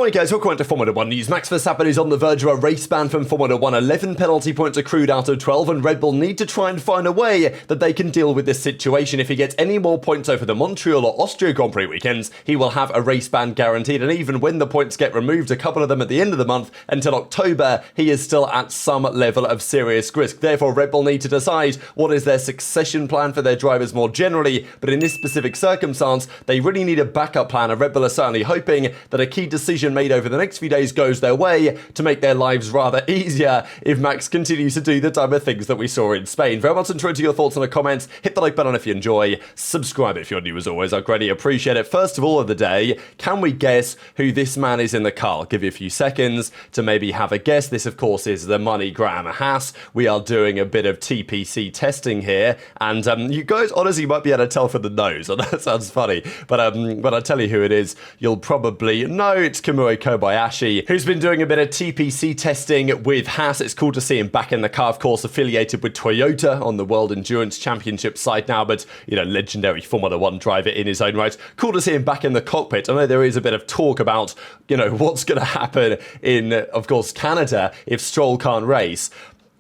Alright guys, welcome to Formula 1 News. Max Verstappen is on the verge of a race ban from Formula 1. 11 penalty points accrued out of 12, and Red Bull need to try and find a way that they can deal with this situation. If he gets any more points over the Montreal or Austria Grand Prix weekends, he will have a race ban guaranteed, and even when the points get removed, a couple of them at the end of the month until October, he is still at some level of serious risk. Therefore, Red Bull need to decide what is their succession plan for their drivers more generally, but in this specific circumstance, they really need a backup plan, and Red Bull are certainly hoping that a key decision made over the next few days goes their way to make their lives rather easier if Max continues to do the type of things that we saw in Spain. Very much into your thoughts in the comments. Hit the like button if you enjoy. Subscribe if you're new as always. I'd greatly appreciate it. First of all of the day, can we guess who this man is in the car? I'll give you a few seconds to maybe have a guess. This, of course, is the MoneyGram Haas. We are doing a bit of TPC testing here, and you guys honestly might be able to tell from the nose. That sounds funny, but when I tell you who it is, you'll probably know it's Kamui Kobayashi, who's been doing a bit of TPC testing with Haas. It's cool to see him back in the car, of course, affiliated with Toyota on the World Endurance Championship side now, but, you know, legendary Formula 1 driver in his own right. Cool to see him back in the cockpit. I know there is a bit of talk about, you know, what's going to happen in, of course, Canada if Stroll can't race.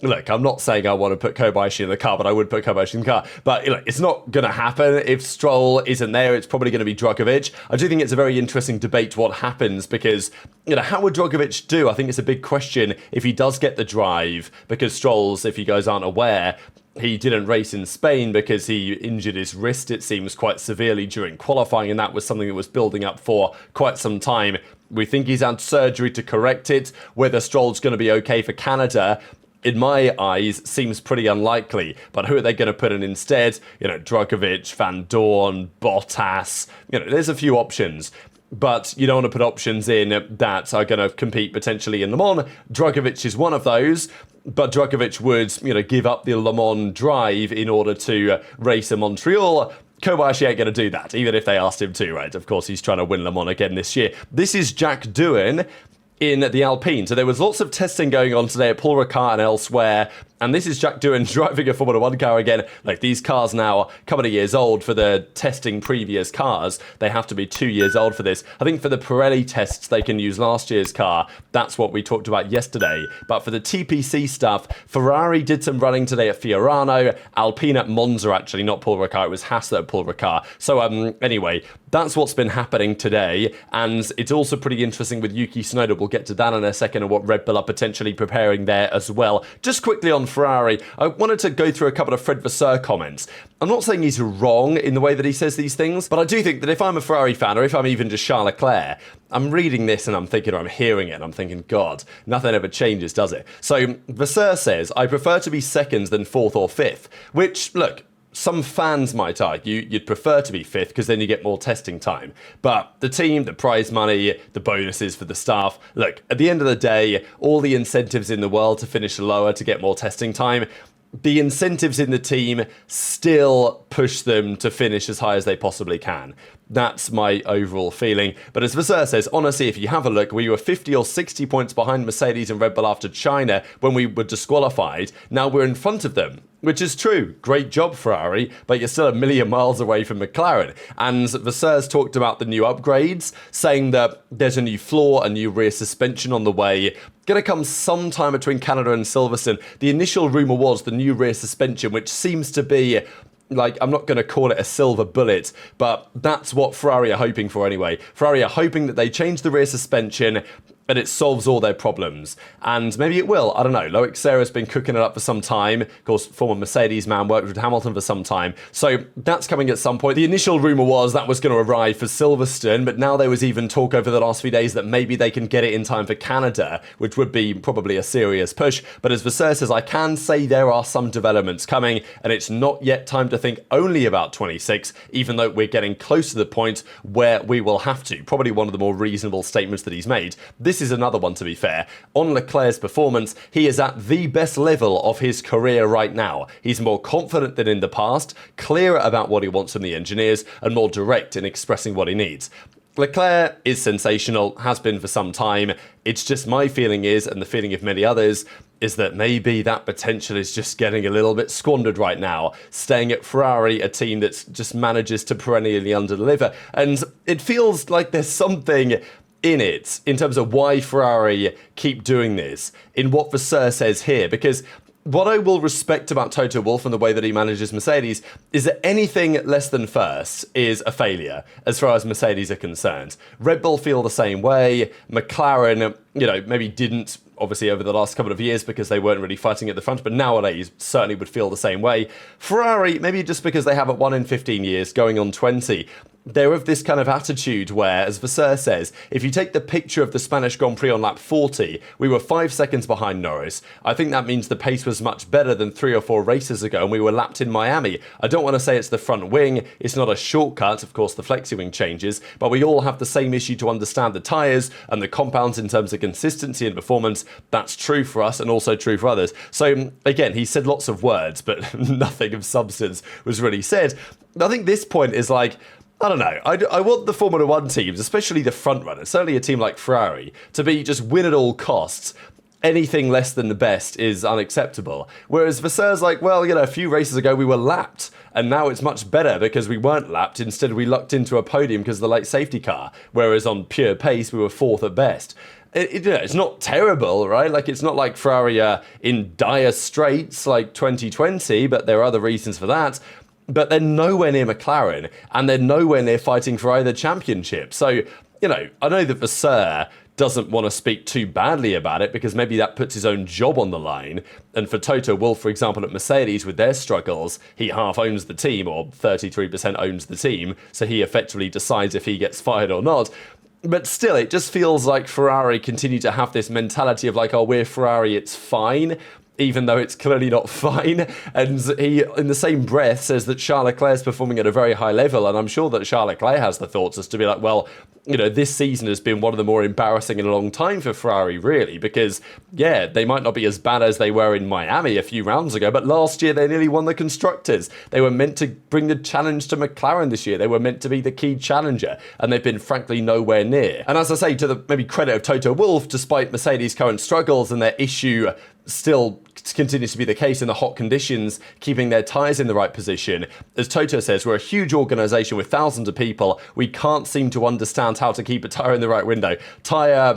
Look, I'm not saying I want to put Kobayashi in the car, but I would put Kobayashi in the car. But look, it's not going to happen. If Stroll isn't there, it's probably going to be Drugovich. I do think it's a very interesting debate what happens because, you know, how would Drugovich do? I think it's a big question if he does get the drive, because Stroll's, if you guys aren't aware, he didn't race in Spain because he injured his wrist, it seems, quite severely during qualifying, and that was something that was building up for quite some time. We think he's had surgery to correct it. Whether Stroll's going to be okay for Canada, in my eyes, seems pretty unlikely. But who are they going to put in instead? You know, Drugovich, Van Dorn, Bottas. You know, there's a few options. But you don't want to put options in that are going to compete potentially in Le Mans. Drugovich is one of those. But Drugovich would, you know, give up the Le Mans drive in order to race in Montreal. Kobayashi ain't going to do that, even if they asked him to, right? Of course, he's trying to win Le Mans again this year. This is Jack Doohan in the Alpine. So there was lots of testing going on today at Paul Ricard and elsewhere. And this is Jack Doohan driving a Formula 1 car again. Like, these cars now, a couple of years old for the testing previous cars. They have to be 2 years old for this. I think for the Pirelli tests, they can use last year's car. That's what we talked about yesterday. But for the TPC stuff, Ferrari did some running today at Fiorano. Alpine at Monza, actually, not Paul Ricard. It was Haas at Paul Ricard. So anyway, that's what's been happening today. And it's also pretty interesting with Yuki Tsunoda. We'll get to that in a second and what Red Bull are potentially preparing there as well. Just quickly on Ferrari, I wanted to go through a couple of Fred Vasseur comments. I'm not saying he's wrong in the way that he says these things, but I do think that if I'm a Ferrari fan, or if I'm even just Charles Leclerc, I'm reading this and I'm thinking, or I'm hearing it, and I'm thinking, God, nothing ever changes, does it? So Vasseur says, I prefer to be second than fourth or fifth, which, look, some fans might argue you'd prefer to be fifth because then you get more testing time. But the team, the prize money, the bonuses for the staff, look, at the end of the day, all the incentives in the world to finish lower to get more testing time, the incentives in the team still push them to finish as high as they possibly can. That's my overall feeling. But as Vasseur says, honestly, if you have a look, we were 50 or 60 points behind Mercedes and Red Bull after China when we were disqualified. Now we're in front of them, which is true. Great job, Ferrari, but you're still a million miles away from McLaren. And Vasseur's talked about the new upgrades, saying that there's a new floor, a new rear suspension on the way. Going to come sometime between Canada and Silverstone. The initial rumour was the new rear suspension, which seems to be, like, I'm not going to call it a silver bullet, but that's what Ferrari are hoping for anyway. Ferrari are hoping that they change the rear suspension and it solves all their problems. And maybe it will. I don't know. Loic Serra's been cooking it up for some time. Of course, former Mercedes man, worked with Hamilton for some time. So that's coming at some point. The initial rumour was that was going to arrive for Silverstone, but now there was even talk over the last few days that maybe they can get it in time for Canada, which would be probably a serious push. But as Vasseur says, I can say there are some developments coming, and it's not yet time to think only about 26, even though we're getting close to the point where we will have to. Probably one of the more reasonable statements that he's made. This is another one, to be fair. On Leclerc's performance, he is at the best level of his career right now. He's more confident than in the past, clearer about what he wants from the engineers, and more direct in expressing what he needs. Leclerc is sensational, has been for some time. It's just my feeling is, and the feeling of many others, is that maybe that potential is just getting a little bit squandered right now, staying at Ferrari, a team that just manages to perennially underdeliver. And it feels like there's something in it, in terms of why Ferrari keep doing this, in what Vasseur says here, because what I will respect about Toto Wolff and the way that he manages Mercedes is that anything less than first is a failure, as far as Mercedes are concerned. Red Bull feel the same way. McLaren, maybe didn't, obviously, over the last couple of years because they weren't really fighting at the front, but nowadays certainly would feel the same way. Ferrari, maybe just because they haven't won in 15 years, going on 20, they're of this kind of attitude where, as Vasseur says, if you take the picture of the Spanish Grand Prix on lap 40, we were 5 seconds behind Norris. I think that means the pace was much better than 3 or 4 races ago, and we were lapped in Miami. I don't want to say it's the front wing, it's not a shortcut, of course the flexi wing changes, but we all have the same issue to understand the tyres and the compounds in terms of consistency and performance. That's true for us and also true for others. So again, he said lots of words, but nothing of substance was really said. I think this point is like, I don't know. I want the Formula One teams, especially the front runners, certainly a team like Ferrari, to be just win at all costs. Anything less than the best is unacceptable. Whereas Vasseur's like, well, a few races ago we were lapped, and now it's much better because we weren't lapped. Instead, we lucked into a podium because of the late safety car, whereas on pure pace we were 4th at best. It's not terrible, right? Like, it's not like Ferrari are in dire straits like 2020, but there are other reasons for that. But they're nowhere near McLaren, and they're nowhere near fighting for either championship. So, I know that Vasseur doesn't want to speak too badly about it because maybe that puts his own job on the line. And for Toto Wolff, for example, at Mercedes with their struggles, he half owns the team, or 33% owns the team, so he effectively decides if he gets fired or not. But still, it just feels like Ferrari continue to have this mentality of like, oh, we're Ferrari, it's fine, even though it's clearly not fine. And he, in the same breath, says that Charles Leclerc is performing at a very high level, and I'm sure that Charles Leclerc has the thoughts as to be like, well, this season has been one of the more embarrassing in a long time for Ferrari, really, because, yeah, they might not be as bad as they were in Miami a few rounds ago, but last year they nearly won the Constructors. They were meant to bring the challenge to McLaren this year. They were meant to be the key challenger, and they've been, frankly, nowhere near. And as I say, to the maybe credit of Toto Wolff, despite Mercedes' current struggles and their issue still continues to be the case in the hot conditions, keeping their tyres in the right position. As Toto says, we're a huge organisation with thousands of people. We can't seem to understand how to keep a tyre in the right window. Tyre,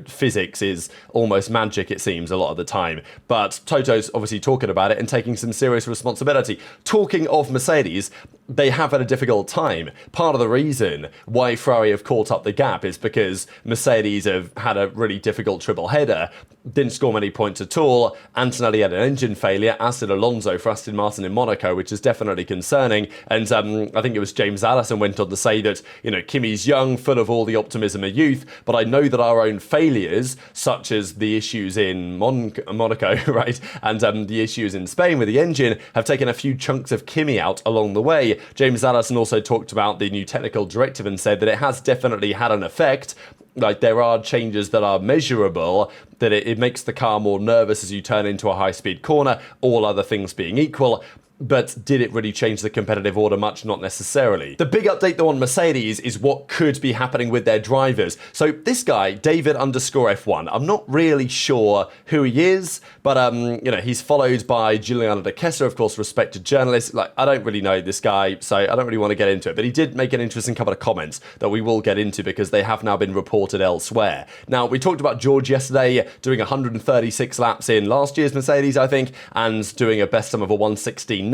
physics is almost magic, it seems, a lot of the time. But Toto's obviously talking about it and taking some serious responsibility. Talking of Mercedes, they have had a difficult time. Part of the reason why Ferrari have caught up the gap is because Mercedes have had a really difficult triple header, didn't score many points at all. Antonelli had an engine failure, as did Alonso for Aston Martin in Monaco, which is definitely concerning. And I think it was James Allison went on to say that, Kimi's young, full of all the optimism of youth, but I know that our own failures, such as the issues in Monaco, right, and the issues in Spain with the engine, have taken a few chunks of Kimi out along the way. James Allison also talked about the new technical directive and said that it has definitely had an effect. Like, there are changes that are measurable, that it makes the car more nervous as you turn into a high-speed corner, all other things being equal. But did it really change the competitive order much? Not necessarily. The big update though on Mercedes is what could be happening with their drivers. So this guy, David_F1, I'm not really sure who he is, but he's followed by Giuliano De Kessler, of course, respected journalist. Like, I don't really know this guy, so I don't really want to get into it. But he did make an interesting couple of comments that we will get into because they have now been reported elsewhere. Now, we talked about George yesterday doing 136 laps in last year's Mercedes, I think, and doing a best time of a 1:16.9.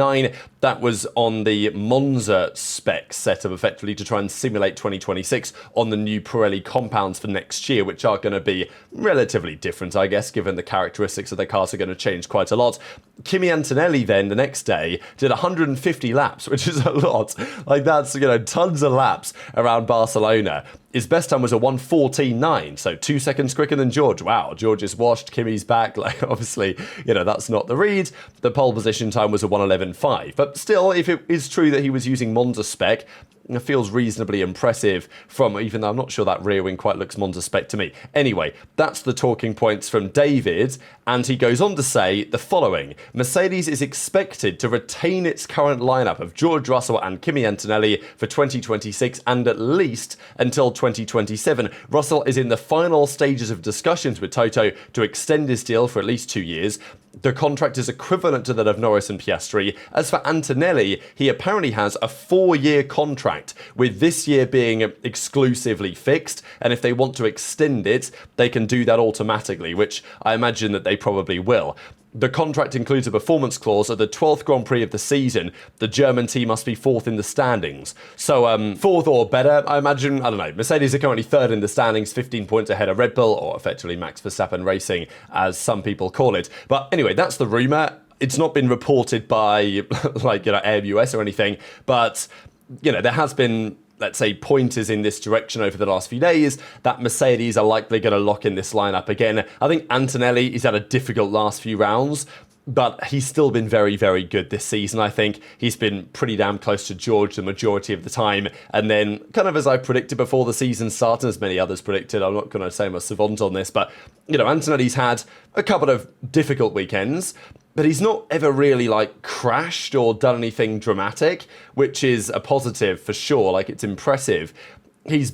That was on the Monza spec setup, effectively, to try and simulate 2026 on the new Pirelli compounds for next year, which are going to be relatively different, I guess, given the characteristics of the cars are going to change quite a lot. Kimi Antonelli then, the next day, did 150 laps, which is a lot. Like, that's, tons of laps around Barcelona. His best time was a 1:14.9, so 2 seconds quicker than George. Wow, George is washed, Kimi's back. Like, obviously, that's not the read. The pole position time was a 1:11.5. But still, if it is true that he was using Monza spec, it feels reasonably impressive even though I'm not sure that rear wing quite looks Monza spec to me. Anyway, that's the talking points from David, and he goes on to say the following. Mercedes is expected to retain its current lineup of George Russell and Kimi Antonelli for 2026 and at least until 2027. Russell is in the final stages of discussions with Toto to extend his deal for at least 2 years. The contract is equivalent to that of Norris and Piastri. As for Antonelli, he apparently has a 4-year contract, with this year being exclusively fixed, and if they want to extend it, they can do that automatically, which I imagine that they probably will. The contract includes a performance clause at the 12th Grand Prix of the season. The German team must be 4th in the standings. So 4th or better, I imagine. I don't know. Mercedes are currently 3rd in the standings, 15 points ahead of Red Bull, or effectively Max Verstappen Racing, as some people call it. But anyway, that's the rumour. It's not been reported by, AMUS or anything. But, there has been, let's say, pointers in this direction over the last few days that Mercedes are likely going to lock in this lineup again. I think Antonelli, he's had a difficult last few rounds, but he's still been very, very good this season. I think he's been pretty damn close to George the majority of the time. And then, kind of as I predicted before the season started, as many others predicted, I'm not going to say I'm a savant on this, but, Antonelli's had a couple of difficult weekends, but he's not ever really crashed or done anything dramatic, which is a positive for sure. It's impressive. He's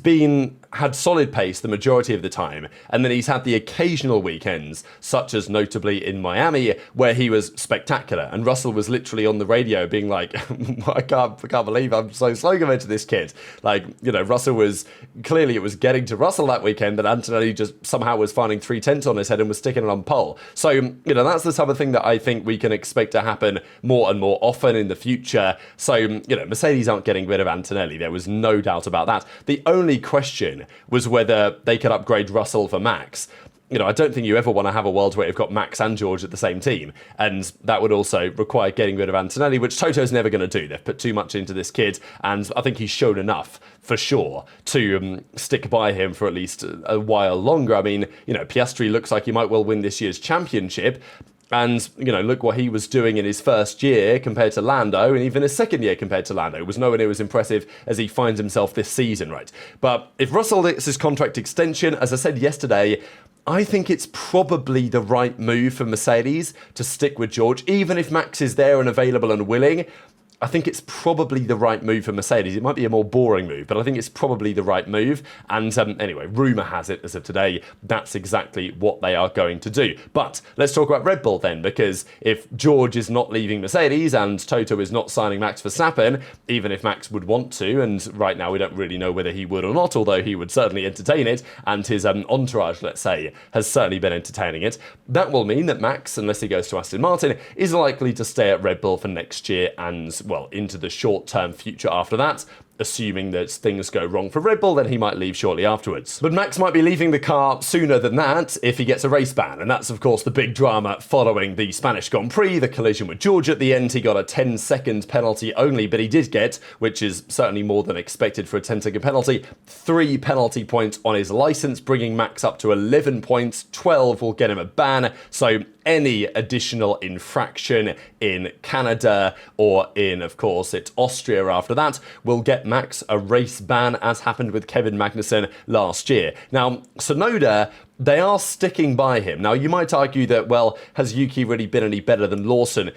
had solid pace the majority of the time, and then he's had the occasional weekends, such as notably in Miami, where he was spectacular. And Russell was literally on the radio being like, I can't believe I'm so slow compared to this kid. Russell was, clearly it was getting to Russell that weekend that Antonelli just somehow was finding 3/10 on his head and was sticking it on pole. So, that's the type of thing that I think we can expect to happen more and more often in the future. So, Mercedes aren't getting rid of Antonelli. There was no doubt about that. The only question was whether they could upgrade Russell for Max. I don't think you ever want to have a world where you've got Max and George at the same team. And that would also require getting rid of Antonelli, which Toto's never going to do. They've put too much into this kid, and I think he's shown enough, for sure, to stick by him for at least a while longer. I mean, Piastri looks like he might well win this year's championship. And, look what he was doing in his first year compared to Lando, and even his second year compared to Lando. It was nowhere near as impressive as he finds himself this season, right? But if Russell gets his contract extension, as I said yesterday, I think it's probably the right move for Mercedes to stick with George, even if Max is there and available and willing. I think it's probably the right move for Mercedes. It might be a more boring move, but I think it's probably the right move. And anyway, rumour has it, as of today, that's exactly what they are going to do. But let's talk about Red Bull then, because if George is not leaving Mercedes and Toto is not signing Max Verstappen, even if Max would want to, and right now we don't really know whether he would or not, although he would certainly entertain it, and his entourage, let's say, has certainly been entertaining it, that will mean that Max, unless he goes to Aston Martin, is likely to stay at Red Bull for next year and, into the short-term future after that. Assuming that things go wrong for Red Bull, then he might leave shortly afterwards. But Max might be leaving the car sooner than that if he gets a race ban, and that's of course the big drama following the Spanish Grand Prix, the collision with George at the end. He got a 10-second penalty only, but he did get, which is certainly more than expected for a 10-second penalty, 3 penalty points on his licence, bringing Max up to 11 points. 12 will get him a ban, so any additional infraction in Canada or in, of course, it's Austria after that, will get Max a race ban, as happened with Kevin Magnussen last year. Now, Tsunoda, they are sticking by him. Now, you might argue that, well, has Yuki really been any better than Lawson?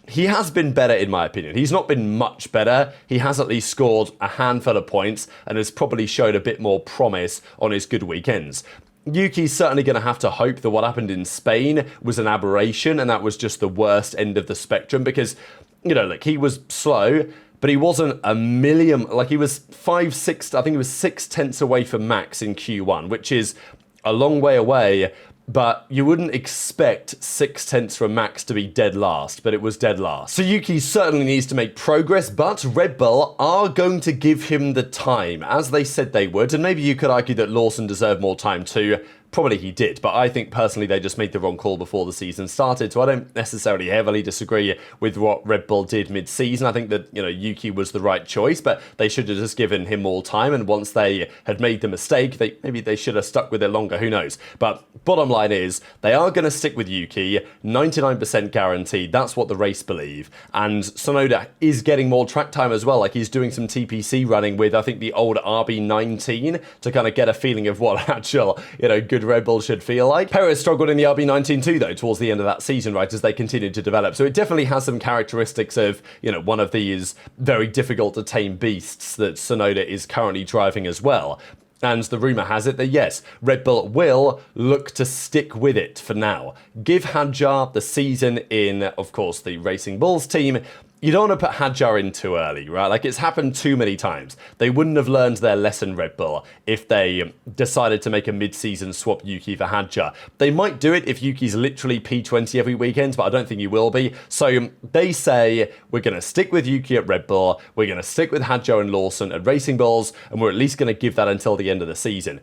He has been better, in my opinion. He's not been much better. He has at least scored a handful of points and has probably showed a bit more promise on his good weekends. Yuki's certainly going to have to hope that what happened in Spain was an aberration and that was just the worst end of the spectrum, because, he was slow, but he wasn't a million, he was 6 tenths away from Max in Q1, which is a long way away, but you wouldn't expect 6 tenths from Max to be dead last, but it was dead last. So Yuki certainly needs to make progress, but Red Bull are going to give him the time, as they said they would, and maybe you could argue that Lawson deserved more time too. Probably he did, but I think personally they just made the wrong call before the season started, so I don't necessarily heavily disagrey with what Red Bull did mid-season. I think that, Yuki was the right choice, but they should have just given him more time, and once they had made the mistake, maybe they should have stuck with it longer, who knows. But bottom line is, they are going to stick with Yuki, 99% guaranteed, that's what the race believe, and Tsunoda is getting more track time as well, he's doing some TPC running with, I think, the old RB19 to kind of get a feeling of what actual, good Red Bull should feel like. Perez struggled in the RB19 too, though, towards the end of that season, right, as they continued to develop. So it definitely has some characteristics of, one of these very difficult to tame beasts that Tsunoda is currently driving as well. And the rumour has it that yes, Red Bull will look to stick with it for now. Give Hadjar the season in, of course, the Racing Bulls team. You don't want to put Hadjar in too early, right? Like, it's happened too many times. They wouldn't have learned their lesson, Red Bull, if they decided to make a mid-season swap Yuki for Hadjar. They might do it if Yuki's literally P20 every weekend, but I don't think he will be. So they say, we're going to stick with Yuki at Red Bull, we're going to stick with Hadjar and Lawson at Racing Bulls, and we're at least going to give that until the end of the season.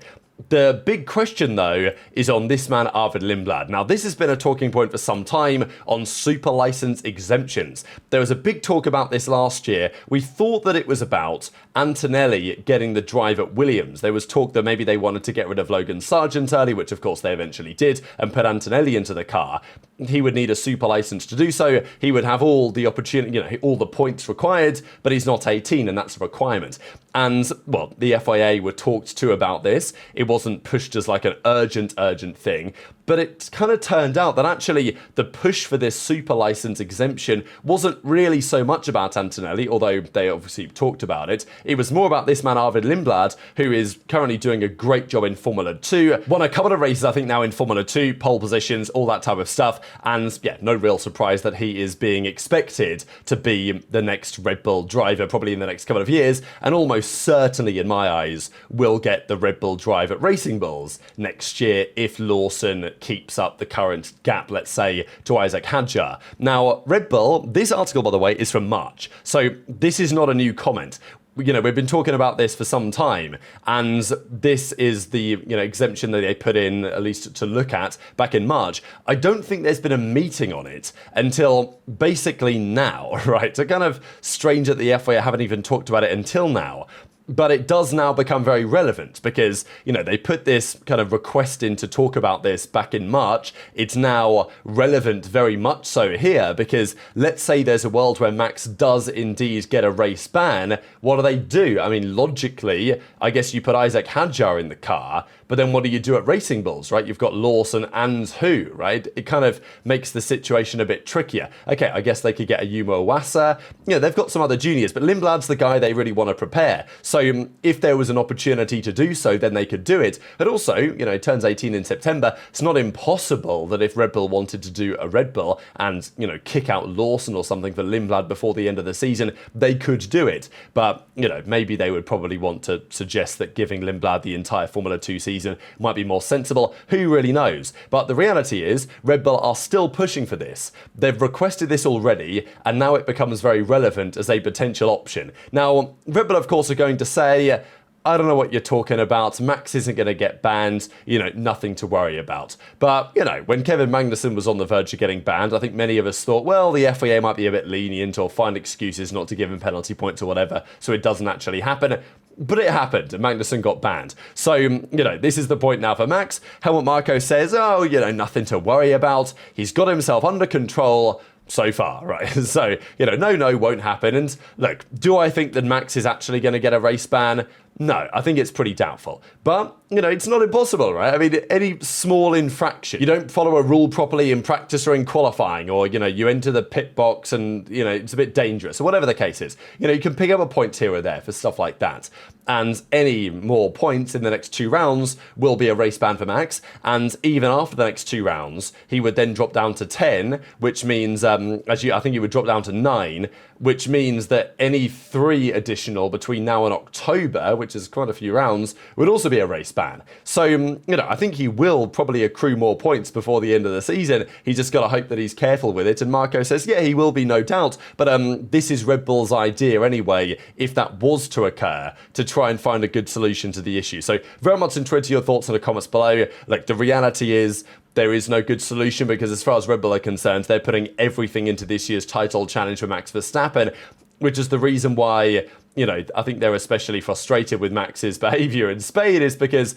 The big question, though, is on this man, Arvid Lindblad. Now, this has been a talking point for some time on super license exemptions. There was a big talk about this last year. We thought that it was about Antonelli getting the drive at Williams. There was talk that maybe they wanted to get rid of Logan Sargent early, which of course they eventually did, and put Antonelli into the car. He would need a super license to do so. He would have all the opportunity, all the points required, but he's not 18, and that's a requirement. And, well, the FIA were talked to about this. It wasn't pushed as like an urgent thing. But it kind of turned out that actually the push for this super license exemption wasn't really so much about Antonelli, although they obviously talked about it. It was more about this man, Arvid Lindblad, who is currently doing a great job in Formula 2. Won a couple of races, I think, now in Formula 2, pole positions, all that type of stuff. And yeah, no real surprise that he is being expected to be the next Red Bull driver, probably in the next couple of years, and almost certainly, in my eyes, will get the Red Bull drive at Racing Bulls next year if Lawson keeps up the current gap, let's say, to Isaac Hadjar. Now, Red Bull, this article, by the way, is from March, so this is not a new comment. We've been talking about this for some time, and this is the, exemption that they put in, at least to look at, back in March. I don't think there's been a meeting on it until basically now, right? So kind of strange that the FIA haven't even talked about it until now. But it does now become very relevant because, they put this kind of request in to talk about this back in March. It's now relevant very much so here because let's say there's a world where Max does indeed get a race ban. What do? I mean, logically, I guess you put Isaac Hadjar in the car, but then what do you do at Racing Bulls, right? You've got Lawson and who, right? It kind of makes the situation a bit trickier. Okay, I guess they could get a Yuma Owasa. They've got some other juniors, but Lindblad's the guy they really want to prepare. So if there was an opportunity to do so, then they could do it. But also, it turns 18 in September. It's not impossible that if Red Bull wanted to do a Red Bull and, kick out Lawson or something for Lindblad before the end of the season, they could do it. But, maybe they would probably want to suggest that giving Lindblad the entire Formula 2 season might be more sensible. Who really knows? But the reality is, Red Bull are still pushing for this. They've requested this already, and now it becomes very relevant as a potential option. Now, Red Bull, of course, are going to say, I don't know what you're talking about. Max isn't going to get banned. Nothing to worry about. But, when Kevin Magnussen was on the verge of getting banned, I think many of us thought, well, the FIA might be a bit lenient or find excuses not to give him penalty points or whatever, so it doesn't actually happen. But it happened, and Magnussen got banned. So, this is the point now for Max. Helmut Marko says, nothing to worry about. He's got himself under control so far, right? So, no, won't happen. And look, do I think that Max is actually going to get a race ban? No, I think it's pretty doubtful. But, it's not impossible, right? I mean, any small infraction, you don't follow a rule properly in practice or in qualifying, or, you enter the pit box and, it's a bit dangerous, or whatever the case is. You can pick up a point here or there for stuff like that. And any more points in the next 2 rounds will be a race ban for Max. And even after the next 2 rounds, he would then drop down to 10, which means, I think he would drop down to 9, which means that any 3 additional between now and October, which is quite a few rounds, would also be a race ban. So, I think he will probably accrue more points before the end of the season. He's just got to hope that he's careful with it. And Marko says, yeah, he will be, no doubt. But this is Red Bull's idea anyway, if that was to occur, to try and find a good solution to the issue. So very much enjoyed your thoughts in the comments below. Like, the reality is, there is no good solution because as far as Red Bull are concerned, they're putting everything into this year's title challenge for Max Verstappen, which is the reason why, I think they're especially frustrated with Max's behaviour in Spain, is because,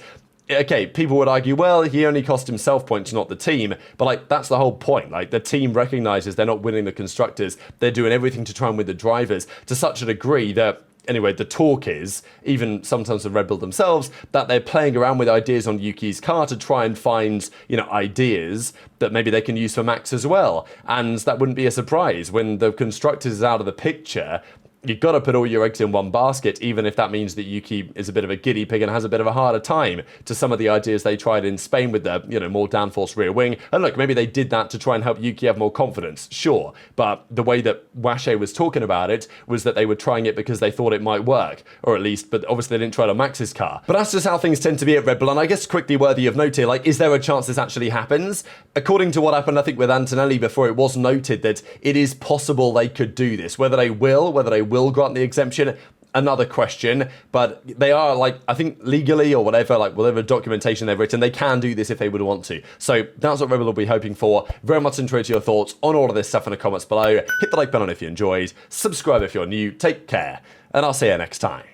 okay, people would argue, well, he only cost himself points, not the team. But, that's the whole point. The team recognises they're not winning the constructors. They're doing everything to try and win the drivers to such a degree that, anyway, the talk is, even sometimes the Red Bull themselves, that they're playing around with ideas on Yuki's car to try and find, ideas that maybe they can use for Max as well. And that wouldn't be a surprise when the constructors is out of the picture. you've got to put all your eggs in one basket, even if that means that Yuki is a bit of a guinea pig and has a bit of a harder time to some of the ideas they tried in Spain with the, more downforce rear wing. And look, maybe they did that to try and help Yuki have more confidence, sure. But the way that Washe was talking about it was that they were trying it because they thought it might work, or at least, but obviously they didn't try it on Max's car. But that's just how things tend to be at Red Bull, and I guess quickly worthy of note here, is there a chance this actually happens? According to what happened, I think, with Antonelli before, it was noted that it is possible they could do this. Whether they will grant the exemption, another question, but they are, I think legally or whatever documentation they've written, they can do this if they would want to. So that's what Red Bull will be hoping for. Very much interested in your thoughts on all of this stuff in the comments below. Hit the like button if you enjoyed, subscribe if you're new, take care, and I'll see you next time.